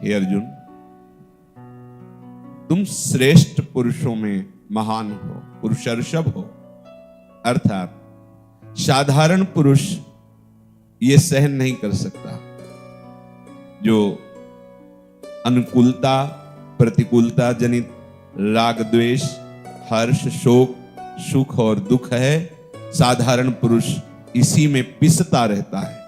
हे अर्जुन, तुम श्रेष्ठ पुरुषों में महान हो, पुरुषर्षभ हो। अर्थात साधारण पुरुष ये सहन नहीं कर सकता जो अनुकूलता प्रतिकूलता जनित राग द्वेष हर्ष शोक सुख और दुख है। साधारण पुरुष इसी में पिसता रहता है।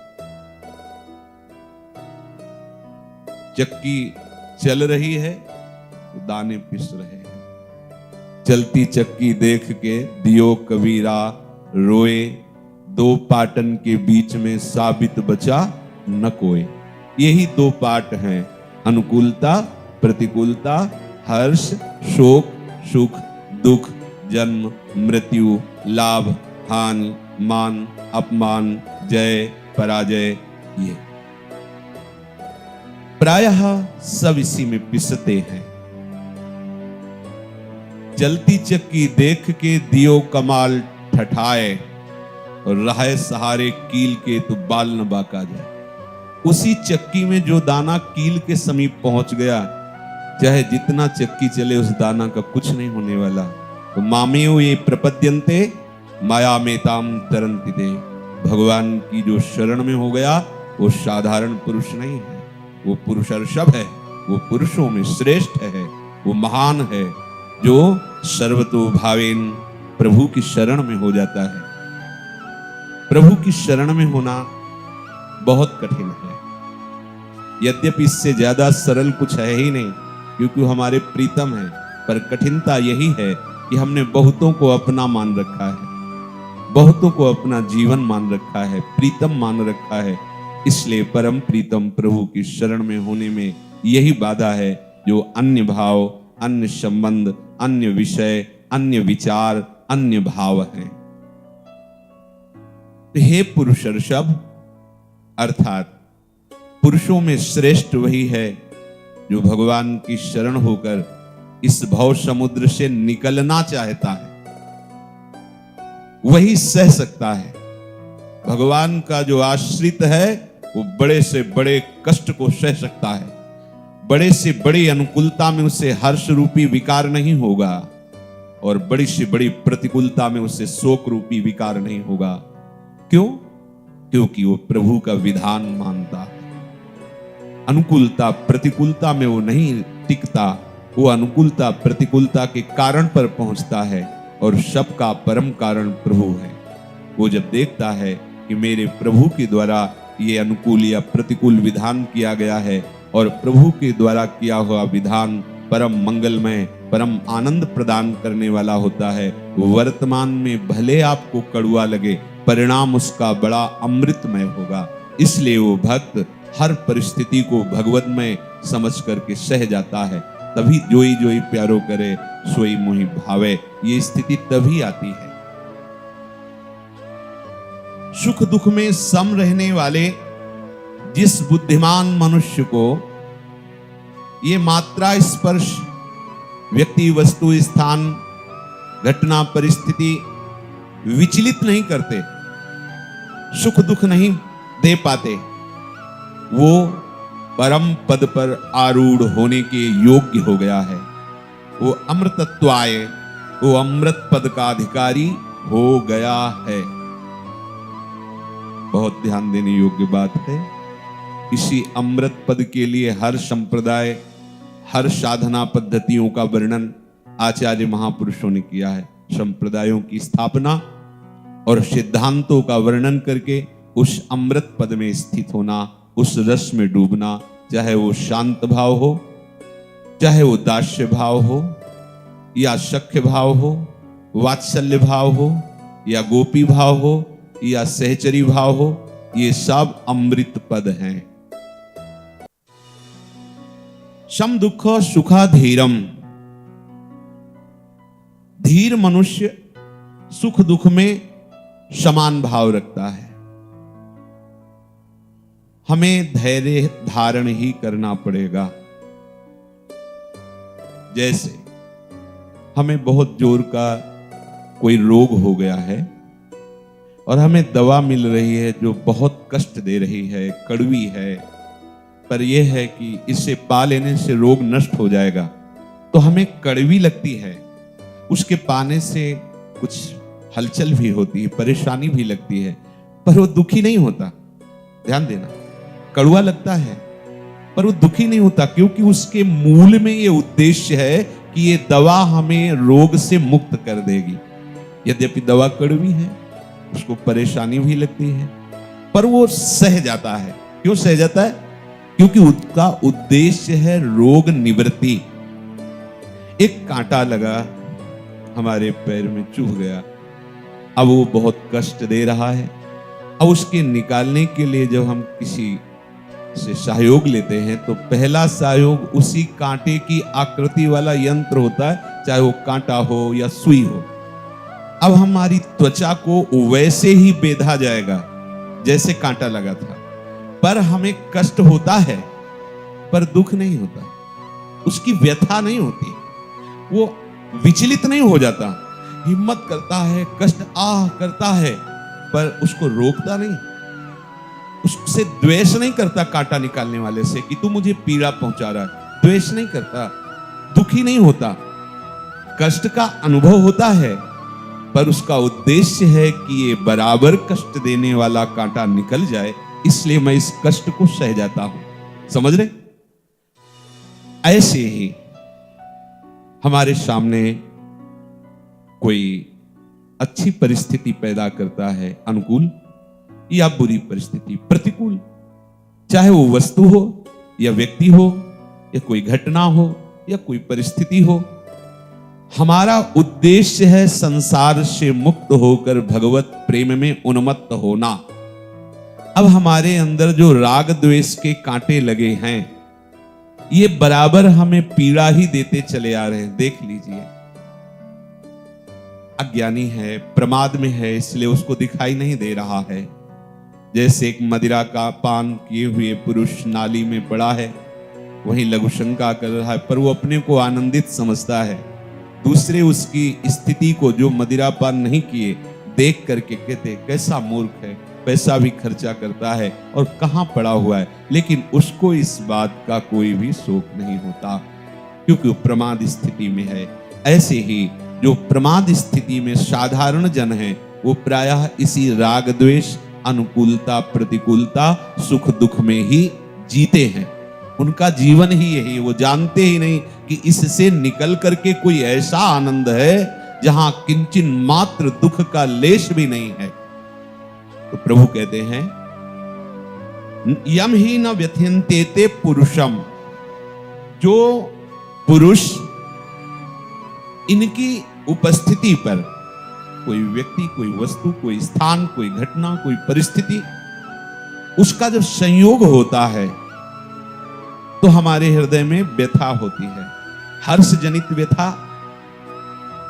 चक्की चल रही है तो दाने पिस रहे हैं। चलती चक्की देख के दियो कबीरा रोए, दो पाटन के बीच में साबित बचा न कोई। यही दो पाट हैं, अनुकूलता प्रतिकूलता, हर्ष शोक सुख दुख, जन्म मृत्यु, लाभ हानि, मान अपमान, जय पराजय। ये प्रायः सब इसी में पिसते हैं। चलती चक्की देख के दियो कमाल ठठाए, और रहे सहारे कील के तो बाल न बाका जाए। उसी चक्की में जो दाना कील के समीप पहुंच गया, चाहे जितना चक्की चले उस दाना का कुछ नहीं होने वाला। तो मामेव ये प्रपद्यन्ते माया मेताम तरन्ति ते। भगवान की जो शरण में हो गया वो साधारण पुरुष नहीं है, वो पुरुषर्षभ है, वो पुरुषों में श्रेष्ठ है, वो महान है जो सर्वतो भावेन प्रभु की शरण में हो जाता है। प्रभु की शरण में होना बहुत कठिन है। यद्यपि इससे ज्यादा सरल कुछ है ही नहीं, क्योंकि हमारे प्रीतम है, पर कठिनता यही है कि हमने बहुतों को अपना मान रखा है, बहुतों को अपना जीवन मान रखा है, प्रीतम मान रखा है। इसलिए परम प्रीतम प्रभु की शरण में होने में यही बाधा है, जो अन्य भाव अन्य संबंध अन्य विषय अन्य विचार अन्य भाव हैं। हे पुरुषर्षभ, अर्थात पुरुषों में श्रेष्ठ वही है जो भगवान की शरण होकर इस भव समुद्र से निकलना चाहता है, वही सह सकता है। भगवान का जो आश्रित है वो बड़े से बड़े कष्ट को सह सकता है, बड़े से बड़ी अनुकूलता में उसे हर्ष रूपी विकार नहीं होगा, और बड़ी से बड़ी प्रतिकूलता में उसे शोक रूपी विकार नहीं होगा। क्यों? क्योंकि वो प्रभु का विधान मानता है। अनुकूलता प्रतिकूलता में वो नहीं टिकता, वो अनुकूलता प्रतिकूलता के कारण पर पहुंचता है, और सबका परम कारण प्रभु है। वो जब देखता है कि मेरे प्रभु के द्वारा ये अनुकूल या प्रतिकूल विधान किया गया है, और प्रभु के द्वारा किया हुआ विधान परम मंगलमय परम आनंद प्रदान करने वाला होता है, वर्तमान में भले आपको कड़वा लगे, परिणाम उसका बड़ा अमृतमय होगा। इसलिए वो भक्त हर परिस्थिति को भगवतमय समझ करके सह जाता है। तभी जोई जोई प्यारो करे सोई मोहि भावे, ये स्थिति तभी आती है। सुख दुख में सम रहने वाले जिस बुद्धिमान मनुष्य को ये मात्रा स्पर्श व्यक्ति वस्तु स्थान घटना परिस्थिति विचलित नहीं करते, सुख दुख नहीं दे पाते, वो परम पद पर आरूढ़ होने के योग्य हो गया है। वो अमृतत्वाय, वो अमृत पद का अधिकारी हो गया है। बहुत ध्यान देने योग्य बात है। इसी अमृत पद के लिए हर संप्रदाय हर साधना पद्धतियों का वर्णन आचार्य महापुरुषों ने किया है। संप्रदायों की स्थापना और सिद्धांतों का वर्णन करके उस अमृत पद में स्थित होना, उस रस में डूबना, चाहे वो शांत भाव हो, चाहे वो दास्य भाव हो, या सख्य भाव हो, वात्सल्य भाव हो, या गोपी भाव हो, या सहचरी भाव हो, ये सब अमृत पद हैं। सम दुख सुखा धीरम, धीर मनुष्य सुख दुख में समान भाव रखता है। हमें धैर्य धारण ही करना पड़ेगा। जैसे हमें बहुत जोर का कोई रोग हो गया है और हमें दवा मिल रही है जो बहुत कष्ट दे रही है, कड़वी है, पर यह है कि इसे पा लेने से रोग नष्ट हो जाएगा, तो हमें कड़वी लगती है। उसके पाने से कुछ हलचल भी होती है, परेशानी भी लगती है, पर वो दुखी नहीं होता। ध्यान देना, कड़वा लगता है पर वो दुखी नहीं होता, क्योंकि उसके मूल में ये उद्देश्य है कि ये दवा हमें रोग से मुक्त कर देगी। यद्यपि दवा कड़वी है, उसको परेशानी भी लगती है, पर वो सह जाता है। क्यों सह जाता है? क्योंकि उसका उद्देश्य है रोग निवृत्ति। एक कांटा लगा, हमारे पैर में चुभ गया, अब वो बहुत कष्ट दे रहा है। अब उसके निकालने के लिए जब हम किसी से सहयोग लेते हैं तो पहला सहयोग उसी कांटे की आकृति वाला यंत्र होता है, चाहे वो कांटा हो या सुई हो। अब हमारी त्वचा को वैसे ही बेधा जाएगा जैसे कांटा लगा था, पर हमें कष्ट होता है पर दुख नहीं होता, उसकी व्यथा नहीं होती, वो विचलित नहीं हो जाता, हिम्मत करता है, कष्ट करता है, पर उसको रोकता नहीं, उससे द्वेष नहीं करता कांटा निकालने वाले से कि तू मुझे पीड़ा पहुंचा रहा है, द्वेष नहीं करता, दुखी नहीं होता। कष्ट का अनुभव होता है, पर उसका उद्देश्य है कि ये बराबर कष्ट देने वाला कांटा निकल जाए, इसलिए मैं इस कष्ट को सह जाता हूं। समझ रहे? ऐसे ही हमारे सामने कोई अच्छी परिस्थिति पैदा करता है, अनुकूल या बुरी परिस्थिति, प्रतिकूल, चाहे वो वस्तु हो या व्यक्ति हो या कोई घटना हो या कोई परिस्थिति हो। हमारा उद्देश्य है संसार से मुक्त होकर भगवत प्रेम में उन्मत्त होना। अब हमारे अंदर जो राग द्वेष के कांटे लगे हैं, ये बराबर हमें पीड़ा ही देते चले आ रहे हैं। देख लीजिए, अज्ञानी है, प्रमाद में है, इसलिए उसको दिखाई नहीं दे रहा है। जैसे एक मदिरा का पान किए हुए पुरुष नाली में पड़ा है, वहीं लघु शंका कर रहा है, पर वो अपने को आनंदित समझता है। दूसरे उसकी स्थिति को, जो मदिरा पान नहीं किए, देख करके कहते कैसा मूर्ख है, पैसा भी खर्चा करता है और कहां पड़ा हुआ है, लेकिन उसको इस बात का कोई भी शोक नहीं होता, क्योंकि वो प्रमाद स्थिति में है। ऐसे ही जो प्रमाद स्थिति में साधारण जन है, वो प्रायः इसी राग द्वेष, अनुकूलता प्रतिकूलता, सुख दुख में ही जीते हैं। उनका जीवन ही यही, वो जानते ही नहीं कि इससे निकल करके कोई ऐसा आनंद है जहां किंचिन मात्र दुख का लेश भी नहीं है। तो प्रभु कहते हैं, यम ही न व्यथ्यन्ते पुरुषम, जो पुरुष इनकी उपस्थिति पर, कोई व्यक्ति, कोई वस्तु, कोई स्थान, कोई घटना, कोई परिस्थिति, उसका जब संयोग होता है तो हमारे हृदय में व्यथा होती है। हर्ष जनित व्यथा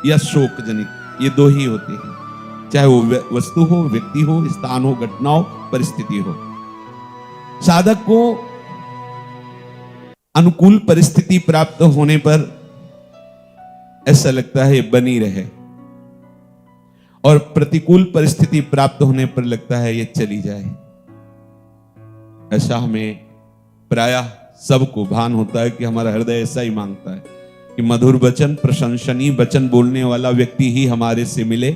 या शोक जनित, ये दो ही होती है, चाहे वो वस्तु हो, व्यक्ति हो, स्थान हो, घटना हो, परिस्थिति हो। साधक को अनुकूल परिस्थिति प्राप्त होने पर ऐसा लगता है ये बनी रहे, और प्रतिकूल परिस्थिति प्राप्त होने पर लगता है ये चली जाए। ऐसा हमें प्रायः सबको भान होता है कि हमारा हृदय ऐसा ही मांगता है कि मधुर वचन, प्रशंसनीय वचन बोलने वाला व्यक्ति ही हमारे से मिले,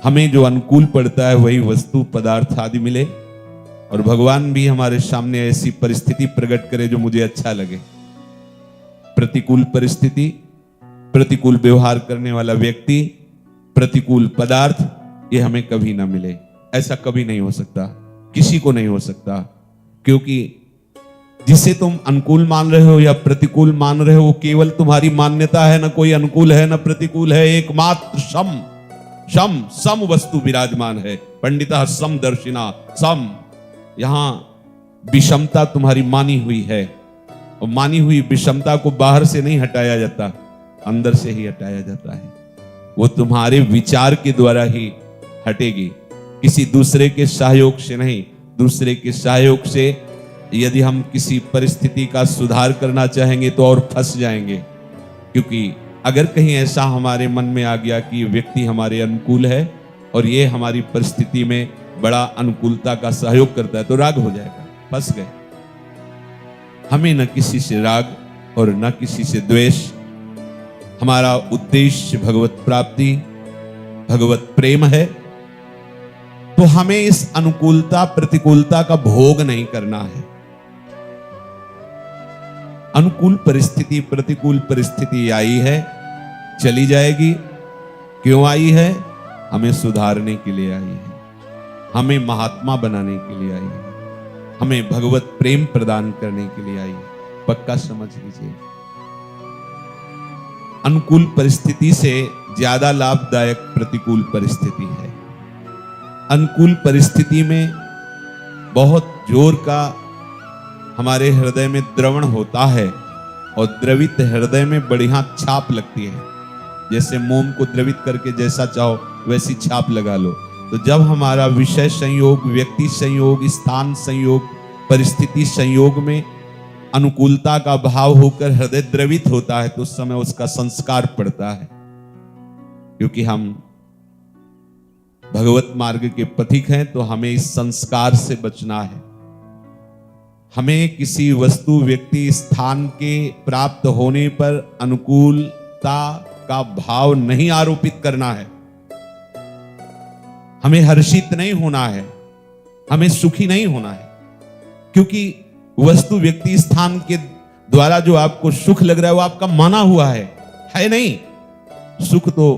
हमें जो अनुकूल पड़ता है वही वस्तु पदार्थ आदि मिले, और भगवान भी हमारे सामने ऐसी परिस्थिति प्रकट करे जो मुझे अच्छा लगे। प्रतिकूल परिस्थिति, प्रतिकूल व्यवहार करने वाला व्यक्ति, प्रतिकूल पदार्थ, ये हमें कभी ना मिले। ऐसा कभी नहीं हो सकता, किसी को नहीं हो सकता, क्योंकि जिसे तुम अनुकूल मान रहे हो या प्रतिकूल मान रहे हो, वो केवल तुम्हारी मान्यता है, ना कोई अनुकूल है ना प्रतिकूल है, एकमात्र सम सम सम वस्तु विराजमान है। पंडिता सम दर्शिना सम, यहां विषमता तुम्हारी मानी हुई है, और मानी हुई विषमता को बाहर से नहीं हटाया जाता, अंदर से ही हटाया जाता है। वो तुम्हारे विचार के द्वारा ही हटेगी, किसी दूसरे के सहयोग से नहीं। दूसरे के सहयोग से यदि हम किसी परिस्थिति का सुधार करना चाहेंगे तो और फंस जाएंगे, क्योंकि अगर कहीं ऐसा हमारे मन में आ गया कि व्यक्ति हमारे अनुकूल है और ये हमारी परिस्थिति में बड़ा अनुकूलता का सहयोग करता है, तो राग हो जाएगा, फंस गए। हमें न किसी से राग और न किसी से द्वेष। हमारा उद्देश्य भगवत प्राप्ति, भगवत प्रेम है। तो हमें इस अनुकूलता प्रतिकूलता का भोग नहीं करना है। अनुकूल परिस्थिति प्रतिकूल परिस्थिति आई है, चली जाएगी। क्यों आई है? हमें सुधारने के लिए आई है, हमें महात्मा बनाने के लिए आई है, हमें भगवत प्रेम प्रदान करने के लिए आई है। पक्का समझ लीजिए। अनुकूल परिस्थिति से ज्यादा लाभदायक प्रतिकूल परिस्थिति है। अनुकूल परिस्थिति में बहुत जोर का हमारे हृदय में द्रवण होता है और द्रवित हृदय में बढ़िया छाप लगती है। जैसे मोम को द्रवित करके जैसा चाहो वैसी छाप लगा लो। तो जब हमारा विषय संयोग, व्यक्ति संयोग, स्थान संयोग, परिस्थिति संयोग में अनुकूलता का भाव होकर हृदय द्रवित होता है तो उस समय उसका संस्कार पड़ता है। क्योंकि हम भगवत मार्ग के पथिक हैं तो हमें इस संस्कार से बचना है। हमें किसी वस्तु, व्यक्ति, स्थान के प्राप्त होने पर अनुकूलता का भाव नहीं आरोपित करना है। हमें हर्षित नहीं होना है, हमें सुखी नहीं होना है। क्योंकि वस्तु, व्यक्ति, स्थान के द्वारा जो आपको सुख लग रहा है वो आपका माना हुआ है नहीं। सुख तो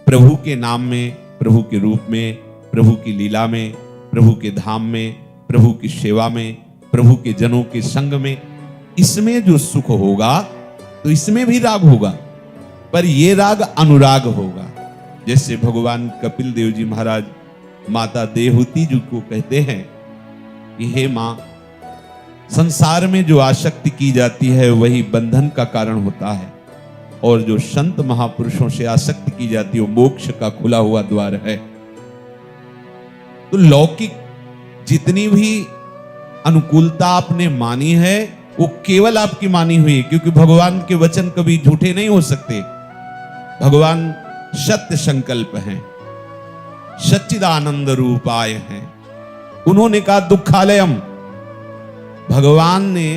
प्रभु के नाम में, प्रभु के रूप में, प्रभु की लीला में, प्रभु के धाम में, प्रभु की सेवा में, प्रभु के जनों के संग में, इसमें जो सुख होगा तो इसमें भी राग होगा, पर यह राग अनुराग होगा। जैसे भगवान कपिल देव जी महाराज माता देवहूति जी को कहते हैं कि हे मां, संसार में जो आसक्ति की जाती है वही बंधन का कारण होता है, और जो संत महापुरुषों से आसक्ति की जाती है वो मोक्ष का खुला हुआ द्वार है। तो लौकिक जितनी भी अनुकूलता आपने मानी है वो केवल आपकी मानी हुई है, क्योंकि भगवान के वचन कभी झूठे नहीं हो सकते। भगवान सत्य संकल्प हैं, सच्चिदानंद रूपाय हैं। उन्होंने कहा दुखालयम। भगवान ने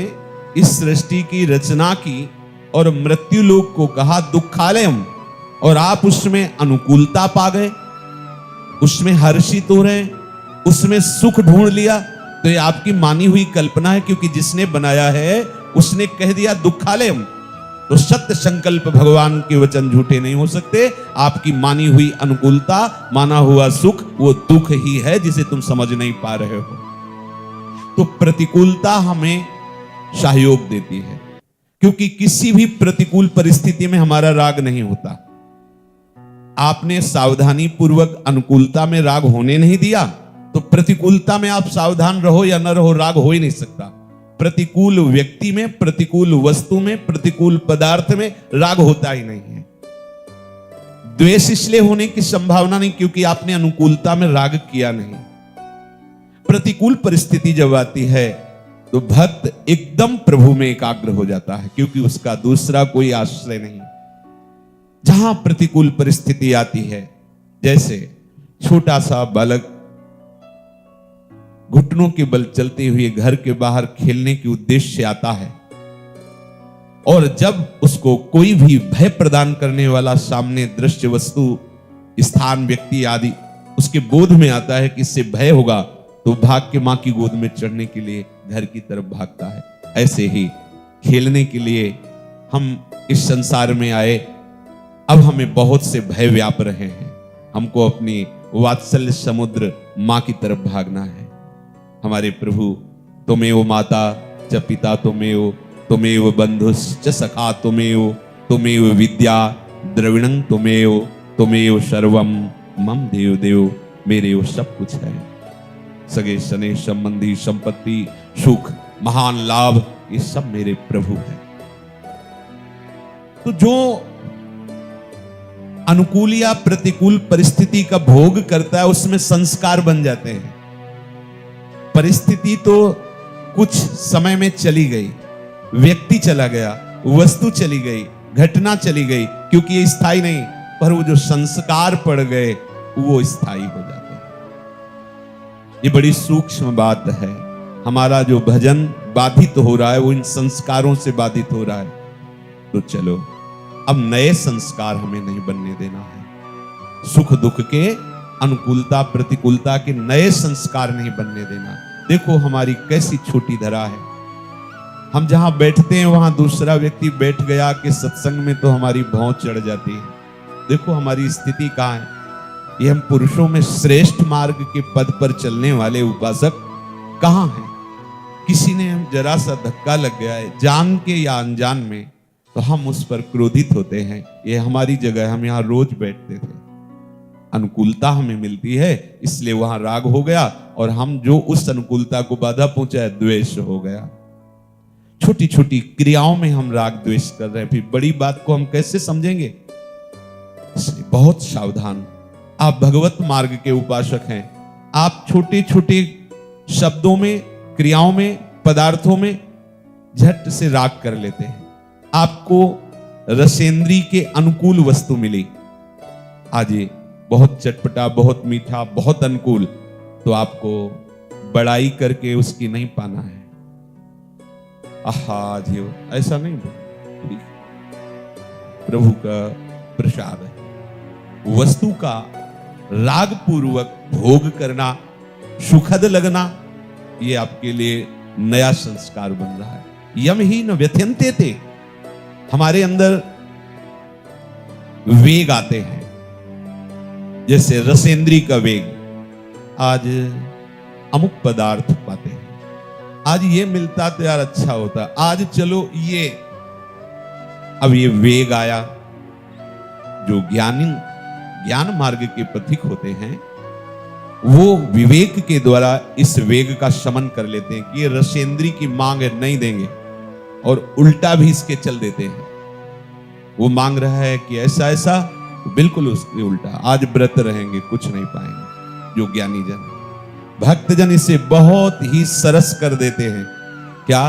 इस सृष्टि की रचना की और मृत्यु लोक को कहा दुखालयम, और आप उसमें अनुकूलता पा गए, उसमें हर्षित हो रहे, उसमें सुख ढूंढ लिया। तो ये आपकी मानी हुई कल्पना है, क्योंकि जिसने बनाया है उसने कह दिया दुखालयम। तो सत्य संकल्प भगवान के वचन झूठे नहीं हो सकते। आपकी मानी हुई अनुकूलता, माना हुआ सुख वो दुख ही है जिसे तुम समझ नहीं पा रहे हो। तो प्रतिकूलता हमें सहयोग देती है, क्योंकि किसी भी प्रतिकूल परिस्थिति में हमारा राग नहीं होता। आपने सावधानी पूर्वक अनुकूलता में राग होने नहीं दिया, तो प्रतिकूलता में आप सावधान रहो या न रहो, राग हो ही नहीं सकता। प्रतिकूल व्यक्ति में, प्रतिकूल वस्तु में, प्रतिकूल पदार्थ में राग होता ही नहीं है। द्वेष इसलिए होने की संभावना नहीं क्योंकि आपने अनुकूलता में राग किया नहीं। प्रतिकूल परिस्थिति जब आती है तो भक्त एकदम प्रभु में एकाग्र हो जाता है, क्योंकि उसका दूसरा कोई आश्रय नहीं। जहां प्रतिकूल परिस्थिति आती है, जैसे छोटा सा बालक घुटनों के बल चलते हुए घर के बाहर खेलने के उद्देश्य से आता है, और जब उसको कोई भी भय प्रदान करने वाला सामने दृश्य, वस्तु, स्थान, व्यक्ति आदि उसके बोध में आता है कि इससे भय होगा, तो भाग के मां की गोद में चढ़ने के लिए घर की तरफ भागता है। ऐसे ही खेलने के लिए हम इस संसार में आए, अब हमें बहुत से भय व्याप रहे हैं, हमको अपनी वात्सल्य समुद्र मां की तरफ भागना है। हमारे प्रभु तुमेव माता च पिता तुमेव, तुमेव बंधुश्च सखा तुमेव, तुमेव विद्या द्रविणं तुमेव, तुमेव सर्वम मम देव देव। मेरे वो सब कुछ है, सगे सने संबंधी, संपत्ति, सुख, महान लाभ, ये सब मेरे प्रभु हैं। तो जो अनुकूल या प्रतिकूल परिस्थिति का भोग करता है उसमें संस्कार बन जाते हैं। परिस्थिति तो कुछ समय में चली गई, व्यक्ति चला गया, वस्तु चली गई, घटना चली गई, क्योंकि ये स्थायी नहीं, पर वो जो संस्कार पड़ गए वो स्थायी हो जाते हैं। ये बड़ी सूक्ष्म बात है। हमारा जो भजन बाधित हो रहा है, वो इन संस्कारों से बाधित हो रहा है। तो चलो अब नए संस्कार हमें नहीं बनने देना है। सुख दुख के, अनुकूलता प्रतिकूलता के नए संस्कार नहीं बनने देना। देखो हमारी कैसी छोटी धरा है। हम जहां बैठते हैं वहां दूसरा व्यक्ति बैठ गया कि सत्संग में, तो हमारी भौं चढ़ जाती है। देखो हमारी स्थिति कहां है। ये हम पुरुषों में श्रेष्ठ मार्ग के पद पर चलने वाले उपासक कहां हैं? किसी ने हम जरा सा धक्का लग गया है, जान के या अनजान में, तो हम उस पर क्रोधित होते हैं। ये हमारी जगह, हम यहां रोज बैठते थे। अनुकूलता हमें मिलती है इसलिए वहां राग हो गया, और हम जो उस अनुकूलता को बाधा पहुंचाए, द्वेष हो गया। छोटी छोटी क्रियाओं में हम राग द्वेष कर रहे हैं, फिर बड़ी बात को हम कैसे समझेंगे? इसलिए बहुत सावधान। आप भगवत मार्ग के उपासक हैं। आप छोटे छोटे शब्दों में, क्रियाओं में, पदार्थों में झट से राग कर लेते हैं। आपको रसेंद्री के अनुकूल वस्तु मिली, आज ये बहुत चटपटा, बहुत मीठा, बहुत अनुकूल, तो आपको बड़ाई करके उसकी नहीं पाना है। आहा जी, ऐसा नहीं, प्रभु का प्रसाद है। वस्तु का राग पूर्वक भोग करना, सुखद लगना, ये आपके लिए नया संस्कार बन रहा है। यम ही न व्यथ्यन्ते थे, हमारे अंदर वेग आते हैं, जैसे रसेंद्री का वेग। आज अमुक पदार्थ पाते हैं, आज ये मिलता तो यार अच्छा होता, आज चलो ये। अब ये वेग आया। जो ज्ञान मार्ग के पथिक होते हैं, वो विवेक के द्वारा इस वेग का शमन कर लेते हैं कि ये रसेंद्री की मांग है, नहीं देंगे, और उल्टा भी इसके चल देते हैं। वो मांग रहा है कि ऐसा ऐसा, बिल्कुल उसके उल्टा, आज व्रत रहेंगे, कुछ नहीं पाएंगे। जो ज्ञानी जन, भक्तजन इसे बहुत ही सरस कर देते हैं। क्या?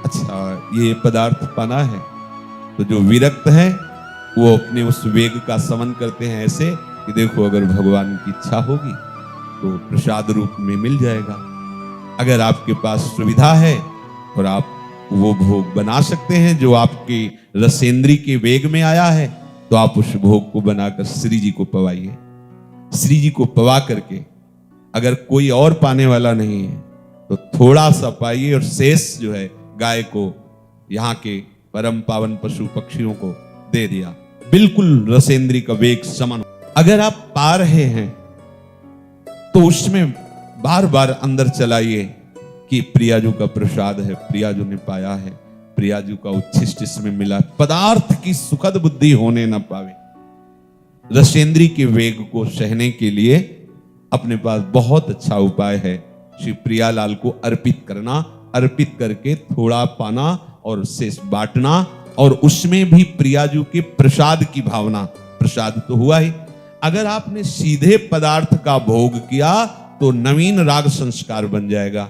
अच्छा ये पदार्थ पाना है। तो जो विरक्त है वो अपने उस वेग का समन करते हैं ऐसे कि देखो, अगर भगवान की इच्छा होगी तो प्रसाद रूप में मिल जाएगा। अगर आपके पास सुविधा है और आप वो भोग बना सकते हैं जो आपकी रसेंद्री के वेग में आया है, तो आप उस भोग को बनाकर श्री जी को पवाइए। श्री जी को पवा करके, अगर कोई और पाने वाला नहीं है तो थोड़ा सा पाइए, और शेष जो है गाय को, यहाँ के परम पावन पशु पक्षियों को दे दिया। बिल्कुल रसेंद्री का वेग समन। अगर आप पा रहे हैं तो उसमें बार बार अंदर चलाइए कि प्रियाजू का प्रसाद है, प्रियाजू ने पाया है, प्रियाजू का उच्छिष्ट इसमें मिला। पदार्थ की सुखद बुद्धि होने न पावे। रसेंद्री के वेग को सहने के लिए अपने पास बहुत अच्छा उपाय है, श्री प्रियालाल को अर्पित करना, अर्पित करके थोड़ा पाना और शेष बांटना, और उसमें भी प्रियाजू के प्रसाद की भावना। प्रसाद तो हुआ ही। अगर आपने सीधे पदार्थ का भोग किया तो नवीन राग संस्कार बन जाएगा।